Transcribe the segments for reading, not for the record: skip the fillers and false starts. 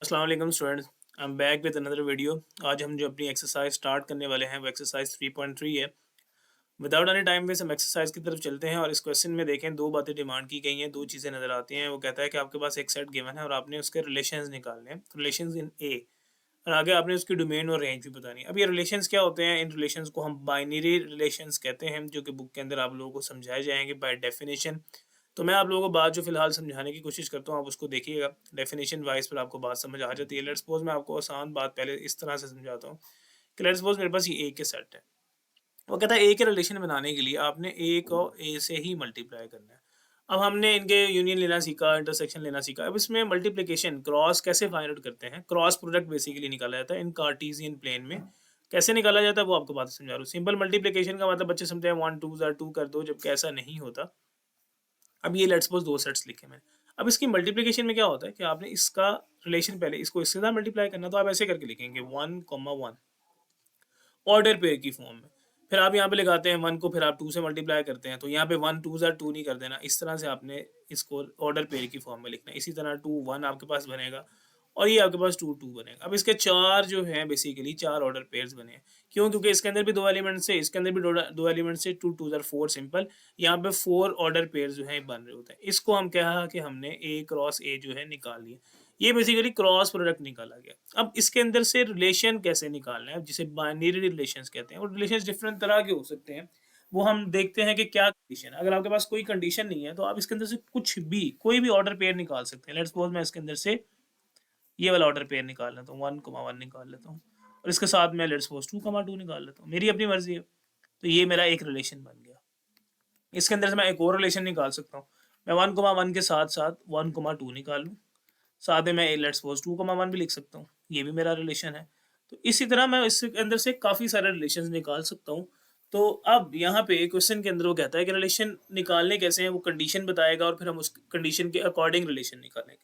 अस्सलाम वालेकुम students. I am back with another video. आज हम जो अपनी एक्सरसाइज स्टार्ट करने वाले हैं वो एक्सरसाइज 3.3 है। विदाउट एनी टाइम वेस्ट हम एक्सरसाइज की तरफ चलते हैं और इस क्वेश्चन में देखें दो बातें डिमांड की गई हैं, दो चीज़ें नज़र आती हैं। वो कहता है कि आपके पास एक सेट गिवन है और आपने उसके रिलेशंस निकालने हैं, रिलेशंस इन ए, और आगे आपने उसकी डोमेन और रेंज भी बतानी है। अब ये रिलेशंस क्या होते हैं? इन रिलेशंस को हम बाइनरी रिलेशंस कहते हैं, जो कि बुक के अंदर आप लोगों को समझाए जाएंगे बाय डेफिनेशन। तो मैं आप लोगों को बात जो फिलहाल समझाने की कोशिश करता हूँ, आप उसको देखिएगा। डेफिनेशन वाइज पर आपको बात समझ आ जाती है। लेट्स सपोज मैं आपको आसान बात पहले इस तरह से समझाता हूँ कि लेट्स सपोज मेरे पास ये ए के सेट है। वो कहता है ए के रिलेशन बनाने के लिए आपने ए को ए से ही मल्टीप्लाई करना है। अब हमने इनके यूनियन लेना सीखा, इंटरसेक्शन लेना सीखा। अब इसमें मल्टीप्लिकेशन क्रॉस कैसे फाइंड आउट करते हैं, क्रॉस प्रोडक्ट बेसिकली निकाला जाता है इन कार्टेशियन प्लेन में। कैसे निकाला जाता है वो आपको बात समझा रहा हूँ। सिंपल मल्टीप्लिकेशन का मतलब बच्चे समझते हैं 1 2 कर दो, जबकि ऐसा नहीं होता। अब ये लेट्स सपोज दो सेट्स लिखे मैंने। अब इसकी मल्टीप्लिकेशन में क्या होता है कि आपने इसका रिलेशन पहले इसको इसके साथ मल्टीप्लाई करना, तो आप ऐसे करके लिखेंगे 1 1 ऑर्डर पेयर की फॉर्म में। फिर आप यहाँ पे लगाते हैं 1 को, फिर आप 2 से मल्टीप्लाई करते हैं, तो यहाँ पे 1 2 नहीं कर देना, इस तरह से आपने इसको ऑर्डर पेयर की फॉर्म में लिखना है। इसी तरह 2 1 आपके पास बनेगा और ये आपके पास 2 2 बनेगा। अब इसके चार जो हैं बेसिकली चार ऑर्डर पेयर्स बने हैं। क्यों? क्योंकि इसके अंदर भी दो एलिमेंट्स से, इसके अंदर भी दो एलिमेंट्स से, 2 2 4 सिंपल। यहाँ पे 4 ऑर्डर पेयर जो है बन रहे होते हैं। इसको हम कहा कि हमने ए क्रॉस ए जो है निकाल लिया। ये बेसिकली क्रॉस प्रोडक्ट निकाला गया। अब इसके अंदर से रिलेशन कैसे निकालना है, जिसे बाइनरी रिलेशंस कहते हैं। और रिलेशंस डिफरेंट तरह के हो सकते हैं, वो हम देखते हैं कि क्या कंडीशन है। अगर आपके पास कोई कंडीशन नहीं है तो आप इसके अंदर से कुछ भी कोई भी ऑर्डर पेयर निकाल सकते हैं। लेट्स सपोज मैं इसके अंदर से ये वाला ऑर्डर पेयर निकाल लेता हूँ, 1 1 निकाल लेता हूँ, और इसके साथ मैं लेट्स सपोज 2 2 निकाल लेता हूँ। मेरी अपनी मर्जी है। तो ये मेरा एक रिलेशन बन गया। इसके अंदर से मैं एक और रिलेशन निकाल सकता हूँ। मैं 1 1 के साथ साथ 1 2 निकाल लूँ। साथ में मैं लेट्स सपोज 2 1 भी लिख सकता हूँ, ये भी मेरा रिलेशन है। तो इसी तरह मैं इसके अंदर से काफ़ी सारे रिलेशन निकाल सकता हूँ। तो अब यहाँ पे क्वेश्चन के अंदर वो कहता है कि रिलेशन निकालने कैसे हैं, वो कंडीशन बताएगा और फिर हम उस कंडीशन के अकॉर्डिंग रिलेशन निकालेंगे।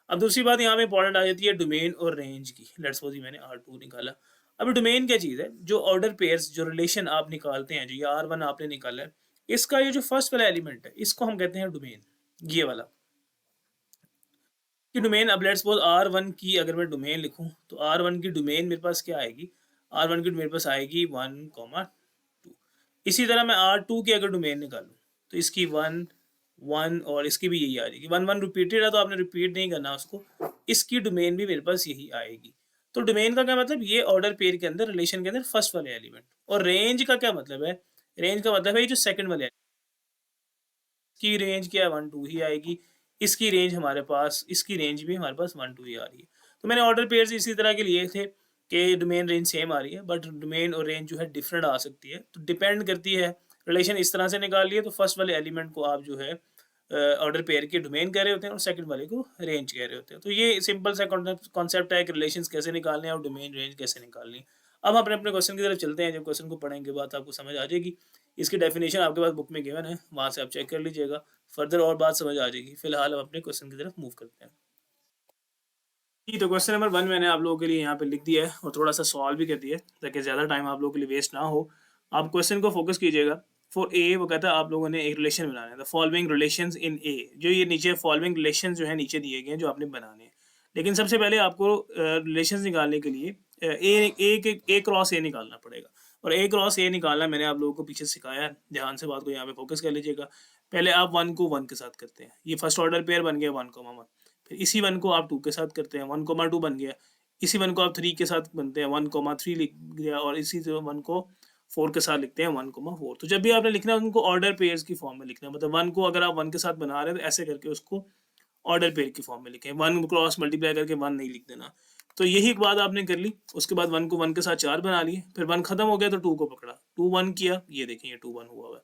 अब दूसरी बात यहाँ पे इंपॉर्टेंट आ जाती है डोमेन और रेंज की। लेट्स सपोज मैंने R2 निकाला। अब डोमेन क्या चीज़ है? जो ऑर्डर पेयर्स, जो रिलेशन आप निकालते हैं, जो ये R1 आपने निकाला है, इसका ये जो फर्स्ट वाला एलिमेंट है, इसको हम कहते हैं डोमेन। ये वाला की डोमेन। अब लेट्स सपोज R1 की अगर मैं डोमेन लिखूं, तो R1 की डोमेन मेरे पास क्या आएगी? R1 की मेरे पास आएगी 1 2। इसी तरह मैं R2 की अगर डोमेन निकालूं, तो इसकी 1 1 और इसकी भी यही आ जाएगी। 1 1 रिपीटेड है तो आपने रिपीट नहीं करना उसको। इसकी डोमेन भी मेरे पास यही आएगी। तो डोमेन का क्या मतलब? ये ऑर्डर पेयर के अंदर, रिलेशन के अंदर फर्स्ट वाले एलिमेंट। और रेंज का क्या मतलब है? रेंज का मतलब है ये जो सेकंड वाले, की रेंज क्या है? 1 2 ही आएगी। इसकी रेंज हमारे पास, इसकी रेंज भी हमारे पास 1 2 ही आ रही है। तो मैंने ऑर्डर पेयर्स इसी तरह के लिए थे कि डोमेन रेंज सेम आ रही है, बट डोमेन और रेंज जो है डिफरेंट आ सकती है। तो डिपेंड करती है। रिलेशन इस तरह से निकाल लिए तो फर्स्ट वाले एलिमेंट को आप जो है ऑर्डर पेयर के डोमेन कह रहे होते हैं और सेकंड वाले को रेंज कह रहे होते हैं। तो ये सिंपल सा कॉन्सेप्ट है कि रिलेशंस कैसे निकालने हैं और डोमेन रेंज कैसे निकालनी है। अब हम अपने अपने क्वेश्चन की तरफ चलते हैं। जब क्वेश्चन को पढ़ेंगे बात आपको समझ आ जाएगी। इसकी डेफिनेशन आपके पास बुक में गिवन है, वहाँ से आप चेक कर लीजिएगा। फर्दर और बात समझ आ जाएगी। फिलहाल हम अपने क्वेश्चन की तरफ मूव करते हैं। जी, तो क्वेश्चन नंबर 1 मैंने आप लोगों के लिए यहाँ पे लिख दिया है और थोड़ा सा सॉल्व भी कर दिया है, ताकि ज़्यादा टाइम आप लोगों के लिए वेस्ट ना हो। आप क्वेश्चन को फोकस कीजिएगा। फॉर ए वो कहता है आप लोगों ने एक रिलेशन बनाना है, द फॉलोइंग रिलेशंस इन ए। जो ये नीचे फॉलोइंग रिलेशन जो है नीचे दिए गए हैं, जो आपने बनाने हैं। लेकिन सबसे पहले आपको रिलेशन निकालने के लिए ए क्रॉस ए निकालना पड़ेगा। और ए क्रॉस ए निकालना मैंने आप लोगों को पीछे सिखाया है। ध्यान से बात को यहाँ पे फोकस कर लीजिएगा। पहले आप 1 को 1 के साथ करते हैं, ये फर्स्ट ऑर्डर पेयर बन गया 1 1। फिर इसी 1 को आप 2 के साथ करते हैं, 1 2 बन गया। इसी 1 को आप 3 के साथ बनते हैं, 1 3 लिख दिया। और इसी 1 को 4 के साथ लिखते हैं, 1 4। तो जब भी आपने लिखना है उनको ऑर्डर पेयर्स की फॉर्म में लिखना है। मतलब 1 को अगर आप 1 के साथ बना रहे हैं तो ऐसे करके उसको ऑर्डर पेयर की फॉर्म में लिखें। 1 क्रॉस मल्टीप्लाई करके 1 नहीं लिख देना। तो यही एक बात आपने कर ली। उसके बाद 1 को 1 के साथ 4 बना लिए। फिर 1 खत्म हो गया तो 2 को पकड़ा, 2 1 किया। ये देखें ये 2 1 हुआ हुआ है।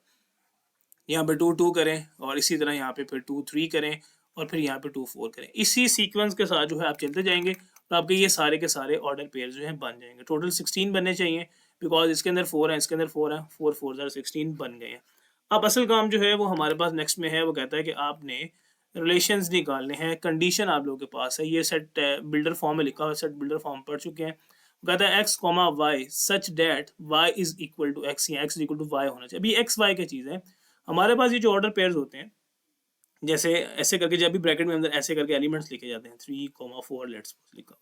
यहाँ पे 2 2 करें और इसी तरह यहाँ पे फिर 2 3 करें और फिर यहाँ पे 2 4 करें। इसी सीक्वेंस के साथ जो है आप चलते जाएंगे तो आपके ये सारे के सारे ऑर्डर पेयर जो हैं बन जाएंगे। टोटल 16 बनने चाहिए, बिकॉज इसके अंदर 4 है, इसके अंदर 4 है। 4 4 16 बन गए हैं। अब असल काम जो है वो हमारे पास नेक्स्ट में है। वो कहता है कि आपने रिलेशंस निकालने हैं। कंडीशन आप लोगों के पास है, ये सेट बिल्डर फॉर्म में लिखा हुआ है, सेट बिल्डर फॉर्म पढ़ चुके हैं। वो कहता है x comma y such that y is equal to x, या एक्स इक्वल टू वाई होना चाहिए। अभी एक्स वाई क्या चीज़ है? हमारे पास ये जो ऑर्डर पेयर्स होते हैं जैसे ऐसे करके जब भी ब्रैकेट में अंदर ऐसे करके एलिमेंट्स लिखे जाते हैं 3,4 लेट्स सपोज लिखा।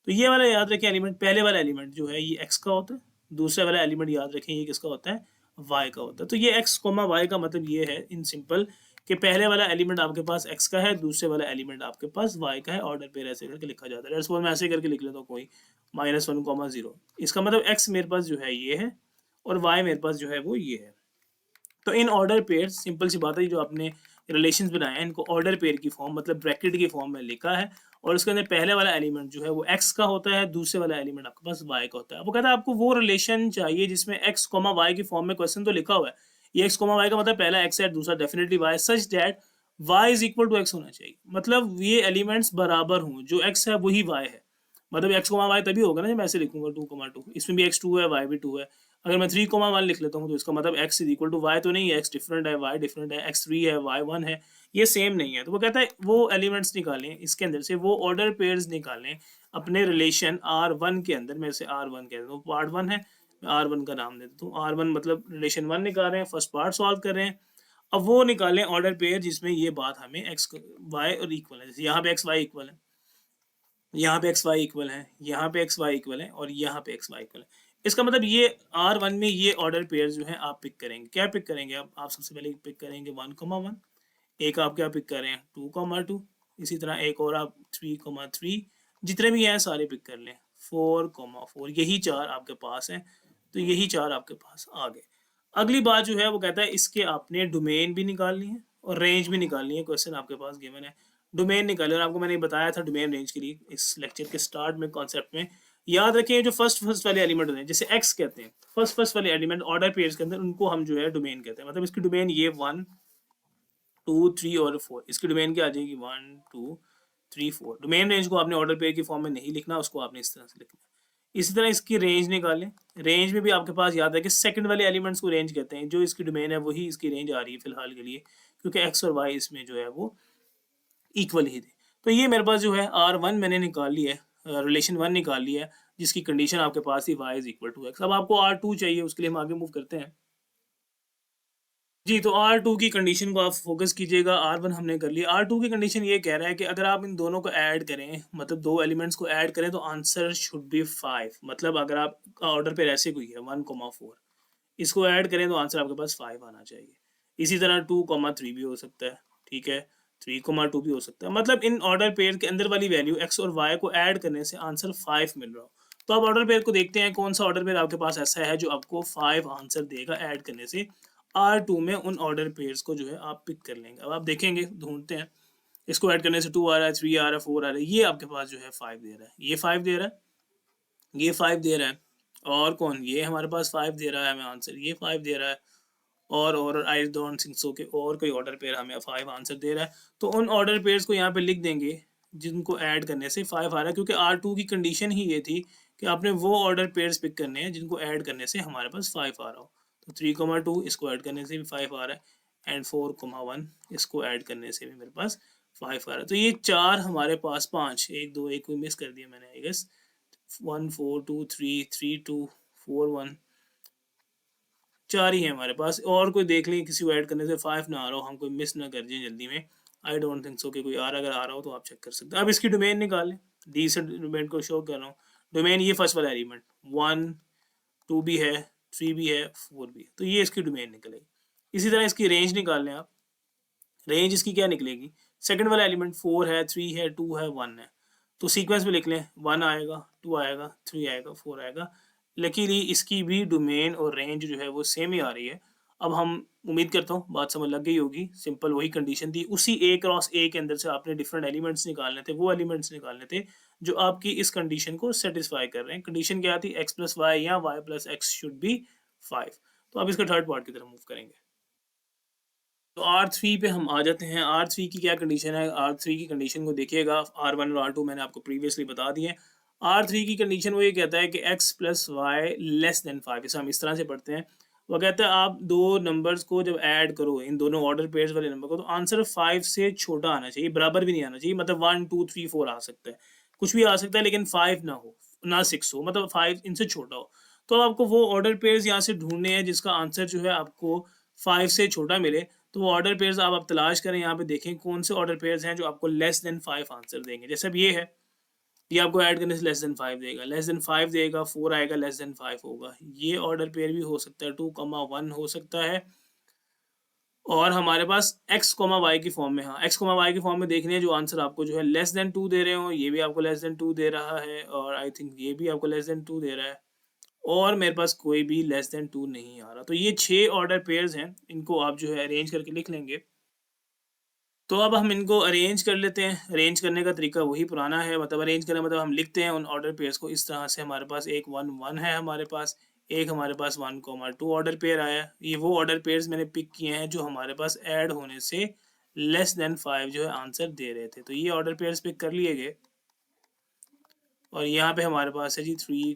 तो ये वाला याद रखें एलिमेंट, पहले वाला एलिमेंट जो है ये x का होता है, दूसरे वाला एलिमेंट याद रखें ये किसका होता है, y का होता है। तो ये x, y का मतलब ये है इन सिंपल कि पहले वाला एलिमेंट आपके पास x का है, दूसरे वाला एलिमेंट आपके पास y का है, ऑर्डर पेयर ऐसे करके लिखा जाता है। लेट्स सपोज मैं ऐसे करके लिख लेता हूँ कोई -1,0, इसका मतलब x मेरे पास जो है ये है और y मेरे पास जो है वो ये है। तो इन ऑर्डर पेयर, सिंपल सी बात है, जो आपने रिलेशंस बनाए हैं इनको ऑर्डर पेयर की फॉर्म मतलब ब्रैकेट की फॉर्म में लिखा है और उसके अंदर पहले वाला एलिमेंट जो है वो x का होता है, दूसरे वाला एलिमेंट आपके पास y का होता है। वो कहता है आपको वो रिलेशन चाहिए जिसमें x, y की फॉर्म में क्वेश्चन तो लिखा हुआ है, ये x, y का मतलब पहला x है, दूसरा definitely y, such that y is equal to x होना चाहिए। मतलब ये एलिमेंट्स बराबर हों, जो x है वही y है। मतलब x, y तभी होगा ना जब मैं ऐसे लिखूंगा 2,2, इसमें भी x 2 है, y भी 2 है। अगर मैं 3,1 लिख लेता हूँ तो इसका मतलब x is equal to y तो नहीं है, x डिफरेंट है, y डिफरेंट है, x 3 है, y 1 है, ये सेम नहीं है। तो वो कहता है वो एलिमेंट्स निकालें इसके अंदर से, वो ऑर्डर पेयर्स निकालें अपने रिलेशन R1 के अंदर। मैं से R1 कहता हूँ, पार्ट 1 है, मैं R1 का नाम दे देता हूँ। R1 मतलब रिलेशन 1 निकाल रहे हैं, फर्स्ट पार्ट सॉल्व कर रहे हैं। अब वो निकालें ऑर्डर पेयर जिसमें ये बात हमें x y और इक्वल है। जैसे यहाँ पे x y इक्वल है, यहाँ पे एक्स वाई इक्वल है, यहाँ पे एक्स वाई इक्वल है और यहाँ पे एक्स वाई इक्वल है। इसका मतलब ये R1 में ये ऑर्डर पेयर जो है आप पिक करेंगे। क्या पिक करेंगे आप सबसे पहले पिक करेंगे 1,1, एक आप क्या पिक कर रहे हैं 2,2, इसी तरह एक और आप 3,3, जितने भी हैं सारे पिक कर लें, 4,4, यही चार आपके पास हैं। तो यही चार आपके पास आ गए। अगली बात जो है वो कहता है इसके आपने डोमेन भी निकालनी है और रेंज भी निकालनी है। क्वेश्चन आपके पास गिवन है, डोमेन निकाले, और आपको मैंने बताया था डोमेन रेंज के लिए इस लेक्चर के स्टार्ट में कॉन्सेप्ट में। याद रखें जो फर्स्ट वाले एलिमेंट होते हैं, जैसे एक्स कहते हैं, फर्स्ट वाले एलिमेंट ऑर्डर पेयर्स के अंदर, उनको हम जो है डोमेन कहते हैं। मतलब इसकी डोमेन ये 1 2 3 और 4, इसकी डोमेन क्या आ जाएगी 1 2 3 4। डोमेन रेंज को आपने ऑर्डर पेयर की फॉर्म में नहीं लिखना, उसको आपने इस तरह से लिखना। इसी तरह इसकी रेंज निकालें। रेंज में भी आपके पास याद है कि सेकंड वाले एलिमेंट्स को रेंज कहते हैं, जो इसकी डोमेन है वही इसकी रेंज आ रही है फिलहाल के लिए, क्योंकि एक्स और वाई इसमें जो है वो इक्वल ही थे। तो ये मेरे पास जो है R1 मैंने निकाल लिया है, रिलेशन 1 निकाल लिया है, जिसकी कंडीशन आपके पास थी y is equal to x। अब आपको R2 चाहिए, उसके लिए हम आगे मूव करते हैं। जी, तो R2 की कंडीशन को आप फोकस कीजिएगा। R1 हमने कर लिया। R2 की कंडीशन ये कह रहा है कि अगर आप इन दोनों को ऐड करें, मतलब दो एलिमेंट्स को ऐड करें, तो आंसर शुड बी 5। मतलब अगर आप ऑर्डर पे ऐसे कोई है 1,4, इसको ऐड करें तो आंसर आपके पास 5 आना चाहिए। इसी तरह 2,3 भी हो सकता है, ठीक है, 3,2 भी हो सकता है। मतलब इन ऑर्डर पेयर के अंदर वाली वैल्यू x और y को ऐड करने से आंसर 5 मिल रहा हो। तो आप ऑर्डर पेयर को देखते हैं, कौन सा ऑर्डर पेयर आपके पास ऐसा है जो आपको 5 आंसर देगा ऐड करने से। R2 में उन ऑर्डर पेयर्स को जो है आप पिक कर लेंगे। अब आप देखेंगे, ढूंढते हैं, इसको ऐड करने से 2 आ रहा है, 3 आ रहा है, 4 आ रहा है, ये आपके पास जो है 5 दे रहा है, ये 5 दे रहा है, ये 5 दे रहा है, और कौन, ये हमारे पास 5 दे रहा है हमें आंसर, ये 5 दे रहा है, और आई डोंट थिंक सो कि और कोई ऑर्डर पेयर हमें 5 आंसर दे रहा है। तो उन ऑर्डर पेयर्स को यहाँ पे लिख देंगे जिनको ऐड करने से 5 आ रहा है, क्योंकि R2 की कंडीशन ही ये थी कि आपने वो ऑर्डर पेयर्स पिक करने हैं जिनको ऐड करने से हमारे पास 5 आ रहा हो। तो 3,2 इसको ऐड करने से भी 5 आ रहा है, एंड 4,1 इसको ऐड करने से भी मेरे पास 5 आ रहा है। तो ये चार हमारे पास, 5, 1 2 1 को मिस कर दिया मैंने आई गेस, 1 4 2 3 3 2 4 1, चार ही है हमारे पास। और कोई देख लें किसी को ऐड करने से 5 ना आ रहा हो, हम कोई मिस ना कर जाए जल्दी में। आई डोंट थिंक सो कि कोई अगर आ रहा हो तो आप चेक कर सकते हैं। अब इसकी डोमेन निकालें, डी से डोमेन को शो कर रहा हूँ। डोमेन ये फर्स्ट वाला एलिमेंट 1 2 भी है, 3 भी है, 4 भी है, तो ये इसकी डोमेन निकलेगी। इसी तरह इसकी रेंज निकाल लें आप। रेंज इसकी क्या निकलेगी, सेकंड वाला एलिमेंट 4 है, 3 है, 2 है, 1 है, तो सीक्वेंस में लिख लें, 1 आएगा, 2 आएगा, 3 आएगा, 4 आएगा। लकीली इसकी भी डोमेन और रेंज जो है वो सेम ही आ रही है। अब हम उम्मीद करता हूँ बात समझ लग गई होगी। सिंपल वही कंडीशन थी, उसी A क्रॉस A के अंदर से आपने डिफरेंट एलिमेंट्स निकालने थे, वो एलिमेंट्स निकालने थे जो आपकी इस कंडीशन को सेटिस्फाई कर रहे हैं। कंडीशन क्या थी, x प्लस वाई या y plus x should be 5। तो अब इसका थर्ड पार्ट की तरफ मूव करेंगे। तो R3 पे हम आ जाते हैं। R3 की क्या कंडीशन है, R3 की कंडीशन को देखिएगा। R1 और R2 मैंने आपको प्रीवियसली बता दिए। R3 की कंडीशन वो ये कहता है कि x plus y less than 5। इसे हम इस तरह से पढ़ते हैं, वो कहता है आप दो नंबर्स को जब ऐड करो, इन दोनों ऑर्डर पेयर्स वाले नंबर को, तो आंसर 5 से छोटा आना चाहिए, बराबर भी नहीं आना चाहिए। मतलब 1 2 3 4 आ सकता है, कुछ भी आ सकता है, लेकिन 5 ना हो, ना 6 हो, मतलब 5 इनसे छोटा हो। तो आपको वो ऑर्डर पेयर्स यहाँ से ढूंढने हैं जिसका आंसर जो है आपको 5 से छोटा मिले। तो वो ऑर्डर पेयर्स आप तलाश करें, यहाँ पे देखें कौन से ऑर्डर पेयर्स हैं जो आपको लेस देन 5 आंसर देंगे। जैसे अब ये है, ये आपको ऐड करने से लेस देन 5 देगा, लेस देन 5 देगा, 4 आएगा, लेस देन 5 होगा। ये ऑर्डर पेयर भी हो सकता है, 2, 1 हो सकता है। और हमारे पास x, y की फॉर्म में, हाँ, x, y की फॉर्म में देखने हैं जो आंसर आपको जो है लेस देन 2 दे रहे हो, ये भी आपको लेस देन 2 दे रहा है, और आई थिंक ये भी आपको लेस देन 2 दे रहा है, और मेरे पास कोई भी लेस देन 2 नहीं आ रहा। तो ये 6 ऑर्डर पेयर्स हैं, इनको आप जो है अरेंज करके लिख लेंगे। तो अब हम इनको अरेंज कर लेते हैं। अरेंज करने का तरीका वही पुराना है, मतलब अरेंज करना मतलब हम लिखते हैं उन ऑर्डर पेयर्स को इस तरह से। हमारे पास एक 1 1 है, हमारे पास एक, हमारे पास 1, 2 ऑर्डर पेयर आया। ये वो ऑर्डर पेयर्स मैंने पिक किए हैं जो हमारे पास ऐड होने से लेस देन 5 जो है आंसर दे रहे थे। तो ये ऑर्डर पेयर्स पिक कर लिए गए, और यहाँ पे हमारे पास है जी 3,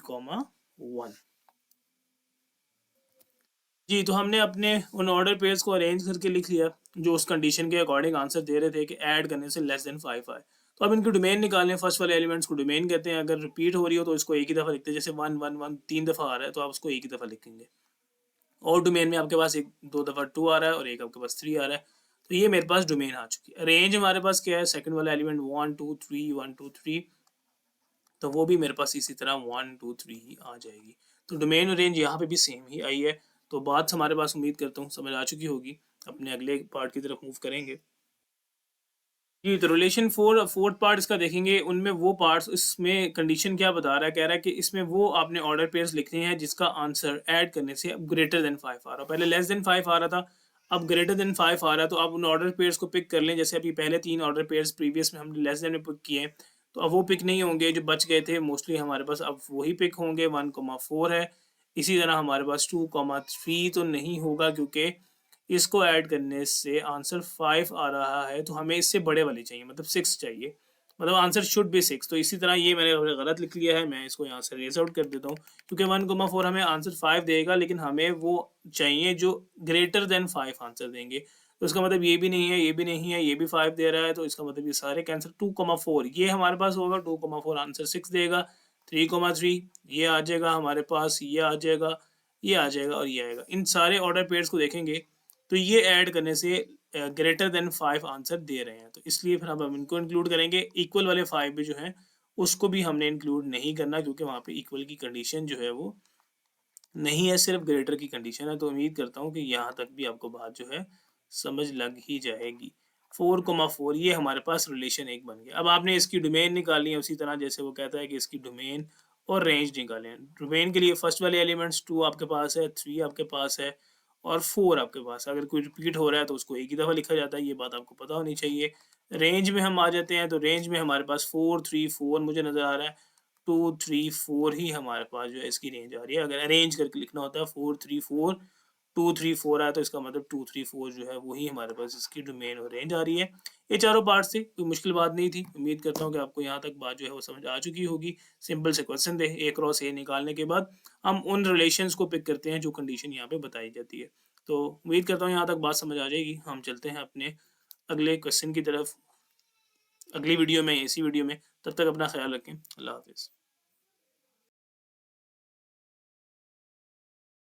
1। जी, तो हमने अपने उन ऑर्डर पेयर्स को अरेंज करके लिख लिया जो उस कंडीशन के अकॉर्डिंग आंसर दे रहे थे कि ऐड करने से लेस देन 5 आए। तो अब इनके डोमेन निकालने, फर्स्ट वाले एलिमेंट्स को डोमेन कहते हैं। अगर रिपीट हो रही हो तो इसको एक ही दफ़ा लिखते हैं, जैसे 1 1 1 3 दफ़ा आ रहा है तो आप उसको एक ही दफ़ा लिखेंगे। और डोमेन में आपके पास एक 2 दफ़ा 2 आ रहा है और एक आपके पास 3 आ रहा है। तो ये मेरे पास डोमेन आ चुकी है। रेंज हमारे पास क्या है, सेकंड वाला एलिमेंट 1 2 3 1 2 3, तो वो भी मेरे पास इसी तरह 1 2 3 ही आ जाएगी। तो डोमेन और रेंज यहाँ पे भी सेम ही आई है। तो बात हमारे पास उम्मीद करता हूँ समझ आ चुकी होगी। अपने अगले पार्ट की तरफ मूव करेंगे। जी, तो रिलेशन फोर्थ पार्ट इसका देखेंगे। उनमें वो पार्ट्स, इसमें कंडीशन क्या बता रहा है, कह रहा है कि इसमें वो आपने ऑर्डर पेयर्स लिखने हैं जिसका आंसर ऐड करने से अब ग्रेटर देन 5 आ रहा। पहले लेस देन 5 आ रहा था, अब ग्रेटर देन 5 आ रहा है। तो आप उन ऑर्डर पेयर्स को पिक कर लें। जैसे अभी पहले 3 ऑर्डर पेयर्स प्रीवियस में हमने लेस देन में पिक किए हैं, तो अब वो पिक नहीं होंगे जो बच गए थे मोस्टली हमारे पास, अब वही पिक होंगे। 1, 4 है। इसी तरह हमारे पास 2, 3 तो नहीं होगा क्योंकि इसको ऐड करने से आंसर 5 आ रहा है, तो हमें इससे बड़े वाले चाहिए, मतलब 6 चाहिए, मतलब आंसर शुड बी 6। तो इसी तरह ये मैंने गलत लिख लिया है, मैं इसको यहाँ से रेज आउट कर देता हूँ क्योंकि 1, 4 हमें आंसर 5 देगा, लेकिन हमें वो चाहिए जो ग्रेटर देन 5 आंसर देंगे। तो इसका मतलब ये भी नहीं है, ये भी नहीं है, ये भी 5 दे रहा है, तो इसका मतलब ये सारे कैंसर 2, 4 ये हमारे पास होगा। 2, 4 आंसर 6 देगा। 3, 3 ये आ जाएगा हमारे पास, ये आ जाएगा, ये आ जाएगा, और ये आएगा। इन सारे ऑर्डर पेयर्स को देखेंगे तो ये ऐड करने से ग्रेटर देन 5 आंसर दे रहे हैं, तो इसलिए फिर हम इनको इंक्लूड करेंगे। इक्वल वाले 5 भी जो हैं उसको भी हमने इंक्लूड नहीं करना क्योंकि वहाँ पे इक्वल की कंडीशन जो है वो नहीं है, सिर्फ ग्रेटर की कंडीशन है। तो उम्मीद करता हूँ कि यहाँ तक भी आपको बात जो है समझ लग ही जाएगी। 4, 4 ये हमारे पास रिलेशन एक बन गया। अब आपने इसकी डोमेन निकालनी है उसी तरह जैसे वो कहता है कि इसकी डोमेन और रेंज निकालें। डोमेन के लिए फर्स्ट वाले एलिमेंट्स 2 आपके पास है, 3 आपके पास है, और 4 आपके पास। अगर कोई रिपीट हो रहा है तो उसको एक ही दफ़ा लिखा जाता है, ये बात आपको पता होनी चाहिए। रेंज में हम आ जाते हैं, तो रेंज में हमारे पास 4, 3, 4 मुझे नज़र आ रहा है। 2, 3, 4 ही हमारे पास जो है इसकी रेंज आ रही है। अगर अरेंज करके लिखना होता है 4, 3, 4, 2, 3, 4 आया तो इसका मतलब 2, 3, 4 जो है वही हमारे पास इसकी डोमेन और रेंज आ रही है। ये चारों पार्ट से कोई मुश्किल बात नहीं थी। उम्मीद करता हूँ कि आपको यहाँ तक बात जो है वो समझ आ चुकी होगी। सिंपल से क्वेश्चन थे, ए क्रॉस ए निकालने के बाद हम उन रिलेशंस को पिक करते हैं जो कंडीशन यहाँ पे बताई जाती है। तो उम्मीद करता हूँ यहाँ तक बात समझ आ जाएगी। हम चलते हैं अपने अगले क्वेश्चन की तरफ अगली वीडियो में, इसी वीडियो में। तब तक अपना ख्याल रखें। अल्लाह हाफिज़।